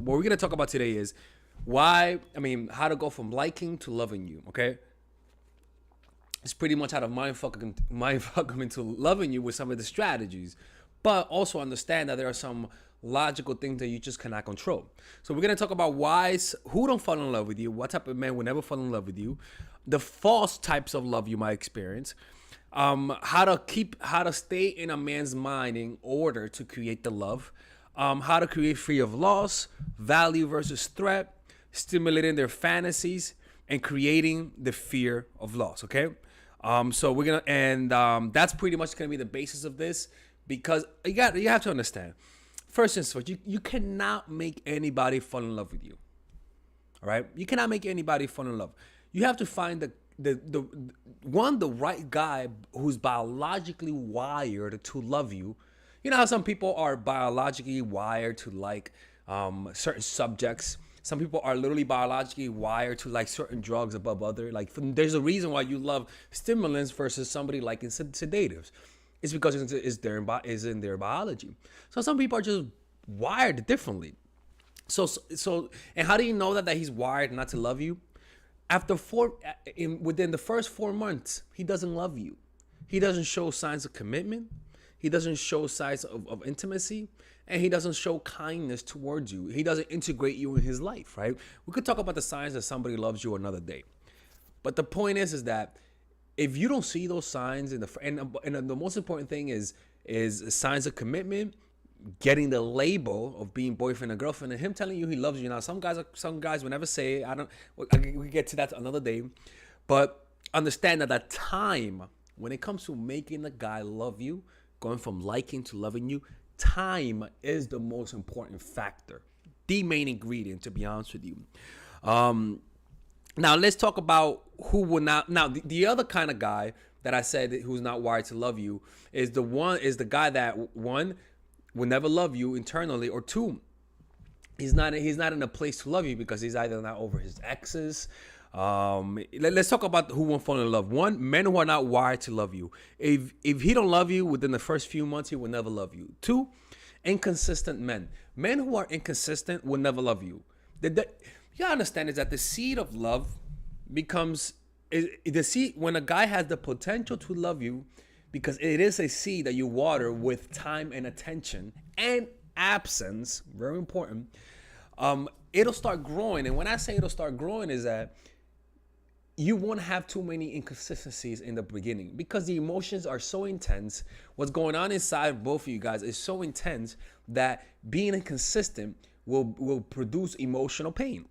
what we're gonna talk about today is how to go from liking to loving you. Okay, it's pretty much how to mind fuck them into loving you with some of the strategies, but also understand that there are some logical things that you just cannot control. So we're gonna talk about who don't fall in love with you, what type of men will never fall in love with you, the false types of love you might experience, how to stay in a man's mind in order to create the love, how to create fear of loss, value versus threat, stimulating their fantasies, and creating the fear of loss. Okay, so we're gonna that's pretty much gonna be the basis of this, because you have to understand. First and foremost, you cannot make anybody fall in love with you. All right, you cannot make anybody fall in love. You have to find the right guy who's biologically wired to love you. You know how some people are biologically wired to like certain subjects. Some people are literally biologically wired to like certain drugs above other. Like there's a reason why you love stimulants versus somebody liking sedatives. It's because it's in their biology. So some people are just wired differently. So and how do you know that he's wired not to love you? Within the first 4 months, he doesn't love you. He doesn't show signs of commitment. He doesn't show signs of intimacy, and he doesn't show kindness towards you. He doesn't integrate you in his life, right? We could talk about the signs that somebody loves you another day. But the point is that if you don't see those signs and the most important thing is signs of commitment, getting the label of being boyfriend and girlfriend, and him telling you he loves you. Now, some guys will never say it. We get to that another day, but understand that the time when it comes to making a guy love you, going from liking to loving you, time is the most important factor, the main ingredient, to be honest with you. Now let's talk about who will not. Now the other kind of guy that I said who's not wired to love you is the guy that one will never love you internally, or two, he's not in a place to love you because he's either not over his exes. Let's talk about who won't fall in love. One, men who are not wired to love you. If he don't love you within the first few months, he will never love you. Two, inconsistent men. Men who are inconsistent will never love you. You gotta understand is that the seed of love becomes the seed when a guy has the potential to love you, because it is a seed that you water with time and attention and absence. Very important. It'll start growing, and when I say it'll start growing, is that you won't have too many inconsistencies in the beginning because the emotions are so intense. What's going on inside both of you guys is so intense that being inconsistent will produce emotional pain.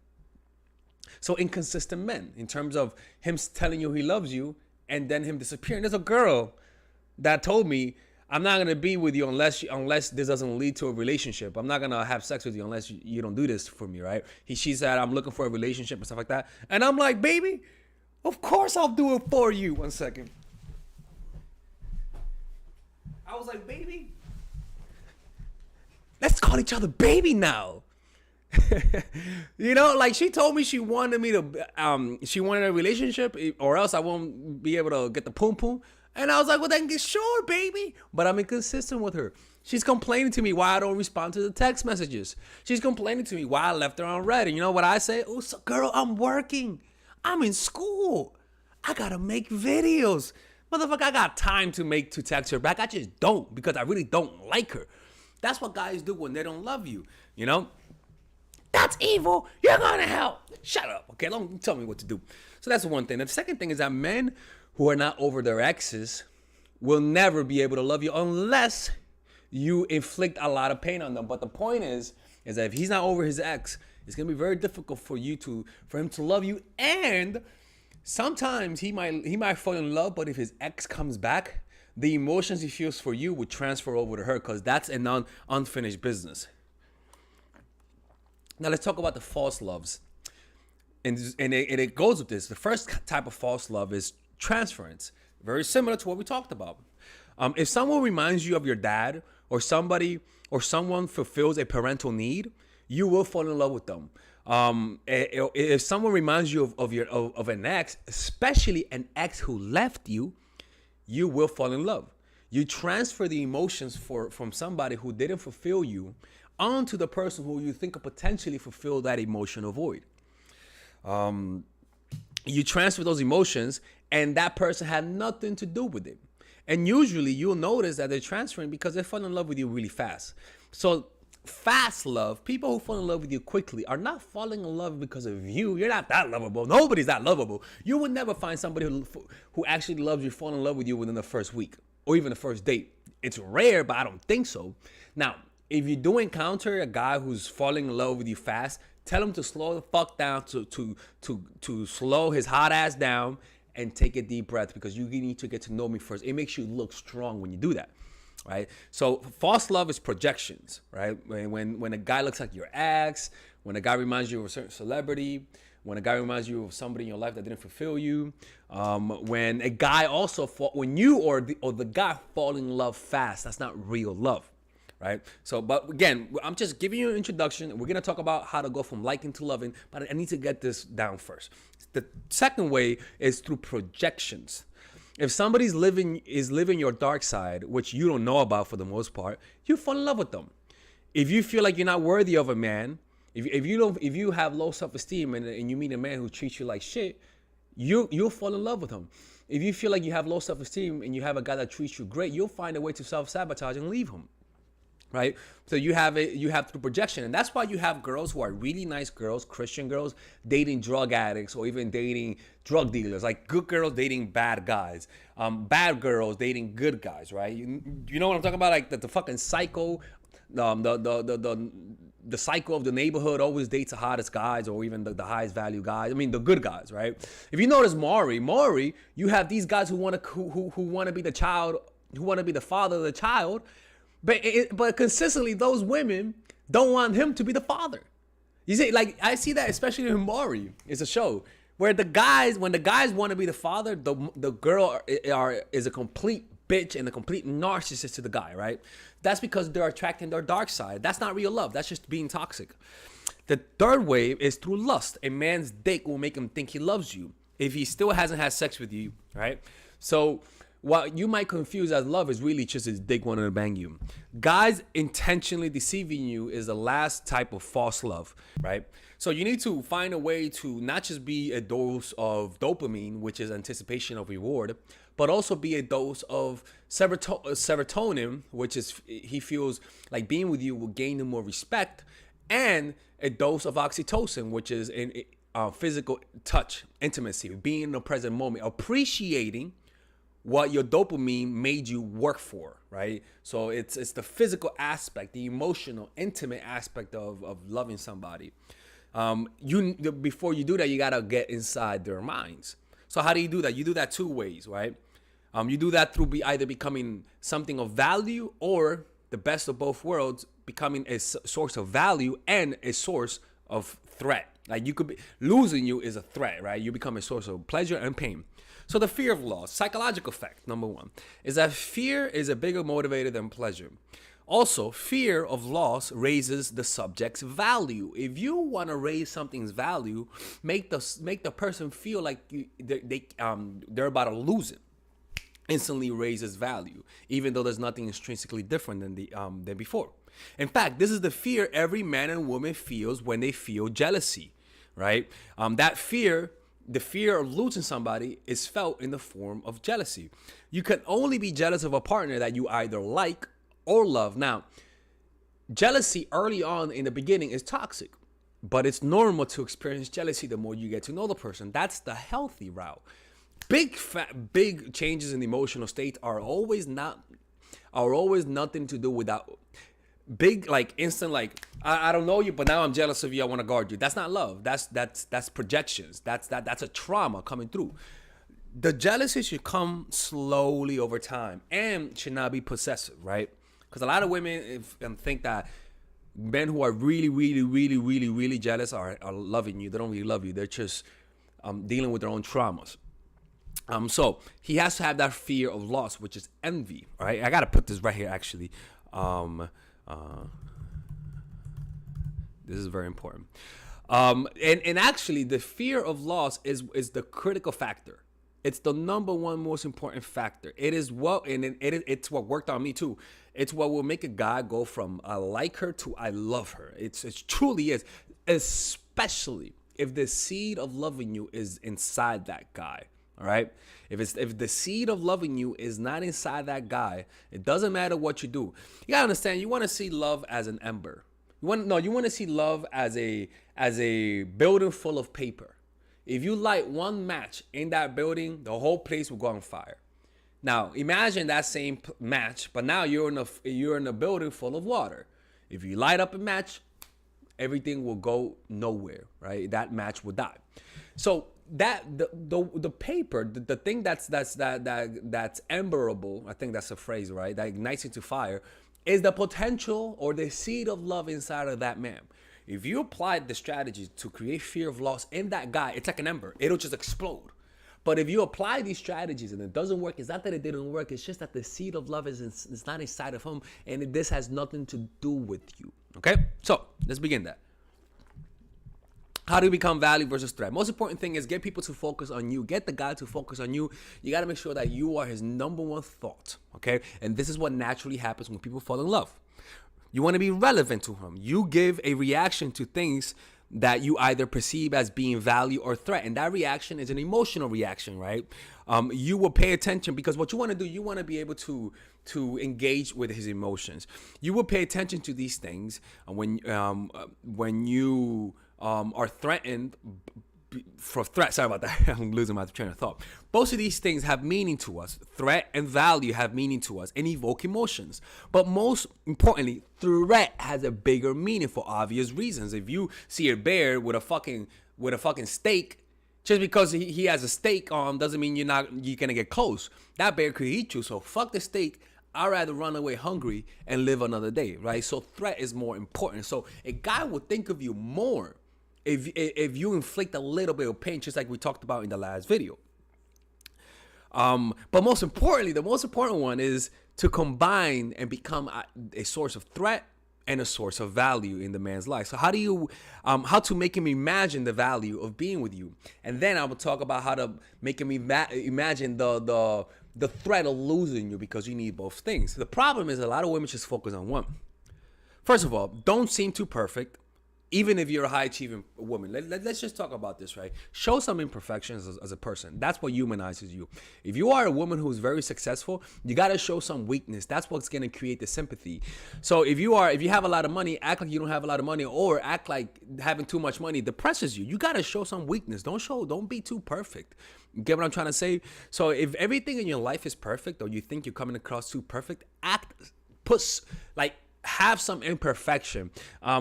So inconsistent men, in terms of him telling you he loves you and then him disappearing. There's a girl that told me, I'm not gonna be with you unless this doesn't lead to a relationship. I'm not gonna have sex with you unless you don't do this for me, right? She said, I'm looking for a relationship and stuff like that. And I'm like, baby, of course I'll do it for you. One second. I was like, baby, let's call each other baby now. You know, like she told me she wanted she wanted a relationship or else I won't be able to get the poom poom. And I was like, well then sure, baby. But I'm inconsistent with her. She's complaining to me why I don't respond to the text messages. She's complaining to me why I left her on red. And you know what I say? Oh, so girl, I'm working. I'm in school. I gotta make videos. Motherfucker, I got time to text her back. I just don't, because I really don't like her. That's what guys do when they don't love you, you know? That's evil. You're gonna hell. Shut up. Okay, don't tell me what to do. So that's one thing. And the second thing is that men who are not over their exes will never be able to love you unless you inflict a lot of pain on them. But the point is that if he's not over his ex, it's gonna be very difficult for him to love you. And sometimes he might fall in love, but if his ex comes back, the emotions he feels for you would transfer over to her, because that's an unfinished business. Now let's talk about the false loves. And it goes with this. The first type of false love is transference. Very similar to what we talked about. If someone reminds you of your dad, or someone fulfills a parental need, you will fall in love with them. If someone reminds you of an ex, especially an ex who left you, you will fall in love. You transfer the emotions from somebody who didn't fulfill you onto the person who you think could potentially fulfill that emotional void. You transfer those emotions, and that person had nothing to do with it. And usually you'll notice that they're transferring because they fall in love with you really fast. So fast love, people who fall in love with you quickly are not falling in love because of you. You're not that lovable. Nobody's that lovable. You would never find somebody who actually loves you fall in love with you within the first week or even the first date. It's rare, but I don't think so. Now, if you do encounter a guy who's falling in love with you fast, tell him to slow the fuck down, to slow his hot ass down and take a deep breath, because you need to get to know me first. It makes you look strong when you do that, right? So false love is projections, right? When a guy looks like your ex, when a guy reminds you of a certain celebrity, when a guy reminds you of somebody in your life that didn't fulfill you, when a guy also when you or the guy fall in love fast, that's not real love. Right. So, but again, I'm just giving you an introduction. We're going to talk about how to go from liking to loving, but I need to get this down first. The second way is through projections. If somebody's living your dark side, which you don't know about for the most part, you fall in love with them. If you feel like you're not worthy of a man, if you have low self-esteem and you meet a man who treats you like shit, you'll fall in love with him. If you feel like you have low self-esteem and you have a guy that treats you great, you'll find a way to self-sabotage and leave him. Right? So you have through projection. And that's why you have girls who are really nice girls, Christian girls, dating drug addicts or even dating drug dealers. Like good girls dating bad guys. Bad girls dating good guys, right? You know what I'm talking about? Like the fucking psycho, the cycle of the neighborhood always dates the hottest guys or even the highest value guys. I mean, the good guys, right? If you notice Maury, you have these guys who want to be the child, who want to be the father of the child. But consistently, those women don't want him to be the father. You see, like I see that especially in Maury. It's a show where when the guys want to be the father, the girl is a complete bitch and a complete narcissist to the guy, right? That's because they're attracting their dark side. That's not real love. That's just being toxic. The third way is through lust. A man's dick will make him think he loves you if he still hasn't had sex with you, right? So what you might confuse as love is really just his dick wanting to bang you. Guys intentionally deceiving you is the last type of false love, right? So you need to find a way to not just be a dose of dopamine, which is anticipation of reward, but also be a dose of serotonin, which is he feels like being with you will gain him more respect, and a dose of oxytocin, which is in physical touch, intimacy, being in the present moment, appreciating what your dopamine made you work for, right? So it's the physical aspect, the emotional, intimate aspect of loving somebody. Before you do that, you gotta get inside their minds. So how do you do that? You do that two ways, right? You do that through either becoming something of value or the best of both worlds, becoming a source of value and a source of threat. Like you could be losing you is a threat, right? You become a source of pleasure and pain. So the fear of loss, psychological fact, number one, is that fear is a bigger motivator than pleasure. Also, fear of loss raises the subject's value. If you want to raise something's value, make the person feel like they're about to lose it. Instantly raises value, even though there's nothing intrinsically different than before. In fact, this is the fear every man and woman feels when they feel jealousy, right? That fear. The fear of losing somebody is felt in the form of jealousy. You can only be jealous of a partner that you either like or love. Now, jealousy early on in the beginning is toxic, but it's normal to experience jealousy the more you get to know the person. That's the healthy route. Big changes in emotional state are always nothing to do without big, like instant, like I don't know you, but now I'm jealous of you. I want to guard you. That's not love. That's projections. That's a trauma coming through. The jealousy should come slowly over time and should not be possessive, right? Because a lot of women think that men who are really, really, really, really, really jealous are loving you. They don't really love you. They're just dealing with their own traumas. So he has to have that fear of loss, which is envy, right? I got to put this right here, actually. This is very important. And actually, the fear of loss is the critical factor. It's the number one most important factor. It is what, and it's what worked on me too. It's what will make a guy go from I like her to I love her. It truly is, especially if the seed of loving you is inside that guy. All right. If the seed of loving you is not inside that guy, it doesn't matter what you do. You gotta understand. You want to see love as an ember. You want to see love as a building full of paper. If you light one match in that building, the whole place will go on fire. Now, imagine that same match, but now you're in a building full of water. If you light up a match, everything will go nowhere, right? That match will die. So that the paper, the thing that's emberable, I think that's a phrase, right? That ignites into fire, is the potential or the seed of love inside of that man. If you apply the strategies to create fear of loss in that guy, it's like an ember. It'll just explode. But if you apply these strategies and it doesn't work, it's not that it didn't work. It's just that the seed of love is not inside of him, and this has nothing to do with you. Okay? So let's begin that. How do you become value versus threat? Most important thing is get people to focus on you. Get the guy to focus on you. You got to make sure that you are his number one thought. Okay? And this is what naturally happens when people fall in love. You want to be relevant to him. You give a reaction to things that you either perceive as being value or threat. And that reaction is an emotional reaction, right? You will pay attention because what you want to do, you want to be able to engage with his emotions. You will pay attention to these things when you are threatened for threat. Sorry about that. I'm losing my train of thought. Both of these things have meaning to us. Threat and value have meaning to us and evoke emotions. But most importantly, threat has a bigger meaning for obvious reasons. If you see a bear with a fucking steak, just because he has a steak on doesn't mean you're gonna get close. That bear could eat you. So fuck the steak. I'd rather run away hungry and live another day, right? So threat is more important. So a guy will think of you more if you inflict a little bit of pain, just like we talked about in the last video. But most importantly, the most important one is to combine and become a source of threat and a source of value in the man's life. So how to make him imagine the value of being with you. And then I will talk about how to make him imagine the threat of losing you, because you need both things. The problem is a lot of women just focus on one. First of all, don't seem too perfect. Even if you're a high-achieving woman, let's just talk about this, right? Show some imperfections as a person. That's what humanizes you. If you are a woman who's very successful, you got to show some weakness. That's what's going to create the sympathy. So if you have a lot of money, act like you don't have a lot of money, or act like having too much money depresses you. You got to show some weakness. Don't be too perfect. Get what I'm trying to say? So if everything in your life is perfect, or you think you're coming across too perfect, have some imperfection.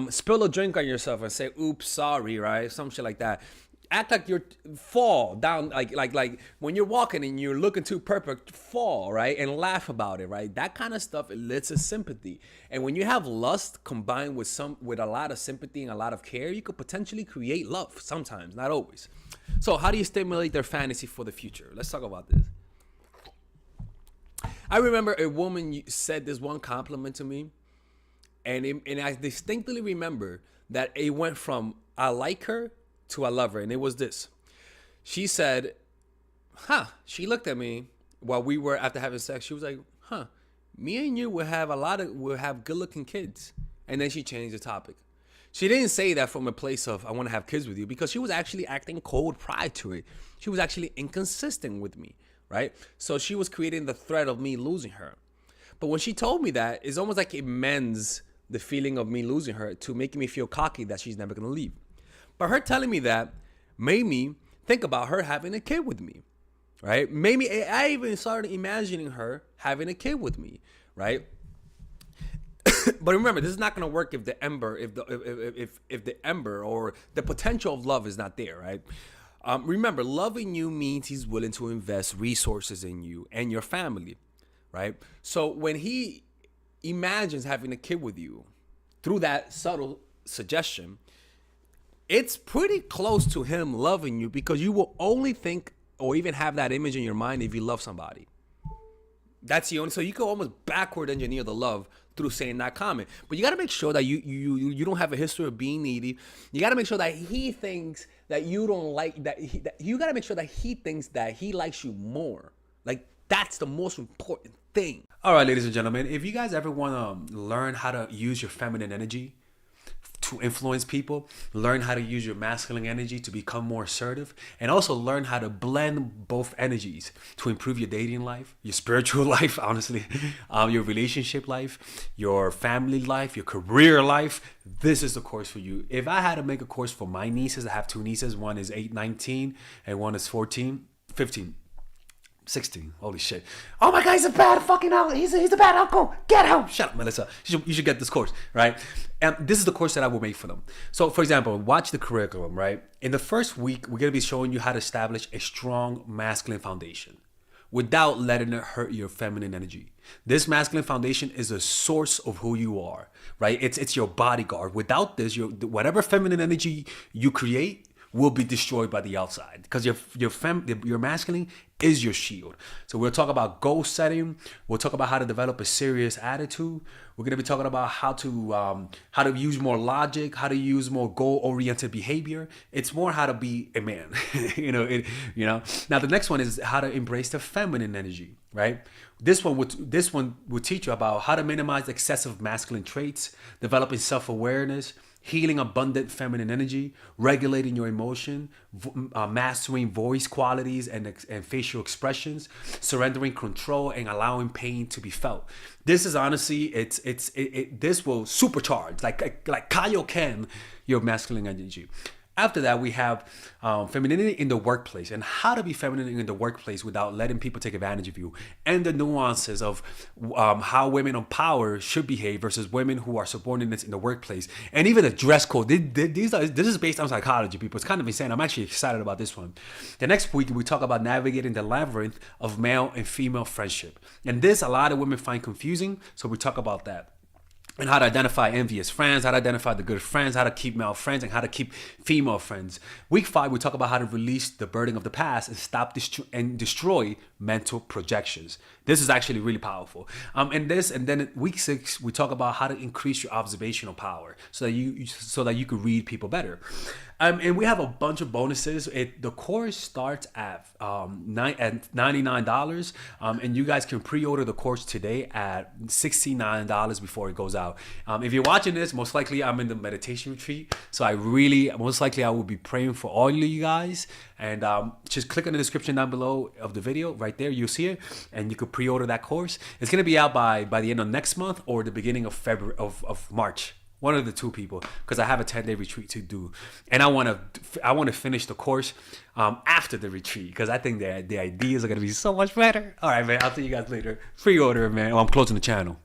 Spill a drink on yourself and say, oops, sorry, right? Some shit like that. Act like you're fall down, like when you're walking and you're looking too perfect, fall, right? And laugh about it, right? That kind of stuff elicits sympathy. And when you have lust combined with a lot of sympathy and a lot of care, you could potentially create love sometimes, not always. So how do you stimulate their fantasy for the future? Let's talk about this. I remember a woman said this one compliment to me. And I distinctly remember that it went from I like her to I love her. And it was this. She said, she looked at me while we were after having sex. She was like, me and you will have good looking kids. And then she changed the topic. She didn't say that from a place of I want to have kids with you, because she was actually acting cold prior to it. She was actually inconsistent with me, right? So she was creating the threat of me losing her. But when she told me that, it's almost like it mends the feeling of me losing her to making me feel cocky that she's never going to leave. But her telling me that made me think about her having a kid with me, right? Maybe I even started imagining her having a kid with me, right? But remember, this is not going to work if the ember or the potential of love is not there, right? Remember, loving you means he's willing to invest resources in you and your family, right? So when he imagines having a kid with you through that subtle suggestion, it's pretty close to him loving you, because you will only think or even have that image in your mind if you love somebody. That's the only. So you can almost backward engineer the love through saying that comment. But you got to make sure that you don't have a history of being needy. You got to make sure that he thinks that you don't like that. You got to make sure that he thinks that he likes you more. Like that's the most important thing. All right, ladies and gentlemen, if you guys ever want to learn how to use your feminine energy to influence people, learn how to use your masculine energy to become more assertive, and also learn how to blend both energies to improve your dating life, your spiritual life, honestly, your relationship life, your family life, your career life, this is the course for you. If I had to make a course for my nieces, I have two nieces, one is 8, 19, and one is 14, 15. 16. Holy shit. Oh my God, he's a bad fucking uncle. He's a bad uncle. Get him. Shut up, Melissa. You should get this course, right? And this is the course that I will make for them. So, for example, watch the curriculum, right? In the first week, we're going to be showing you how to establish a strong masculine foundation without letting it hurt your feminine energy. This masculine foundation is a source of who you are, right? It's your bodyguard. Without this, whatever feminine energy you create will be destroyed by the outside, because your masculine is your shield. So we'll talk about goal setting. We'll talk about how to develop a serious attitude. We're going to be talking about how to use more logic, how to use more goal-oriented behavior. It's more how to be a man. Now the next one is how to embrace the feminine energy, right? This one will teach you about how to minimize excessive masculine traits, developing self-awareness, healing abundant feminine energy, regulating your emotion, mastering voice qualities and facial expressions, surrendering control, and allowing pain to be felt. This is honestly, this will supercharge, like Kaioken, your masculine energy. After that, we have femininity in the workplace and how to be feminine in the workplace without letting people take advantage of you, and the nuances of how women of power should behave versus women who are subordinates in the workplace, and even the dress code. This is based on psychology, people. It's kind of insane. I'm actually excited about this one. The next week, we talk about navigating the labyrinth of male and female friendship. And this, a lot of women find confusing, so we talk about that. And how to identify envious friends, how to identify the good friends, how to keep male friends, and how to keep female friends. Week 5, we talk about how to release the burden of the past and stop and destroy mental projections. This is actually really powerful. And then week 6, we talk about how to increase your observational power so that you can read people better. And we have a bunch of bonuses. The course starts at $99, and you guys can pre-order the course today at $69 before it goes out. If you're watching this, most likely I'm in the meditation retreat, so most likely I will be praying for all of you guys. And just click on the description down below of the video. Right there, you'll see it, and you can pre-order that course. It's gonna be out by the end of next month or the beginning of February of March. One of the two, people, because I have a 10-day retreat to do, and I want to finish the course after the retreat, because I think the ideas are gonna be so much better. All right, man. I'll see you guys later. Pre-order, man. I'm closing the channel.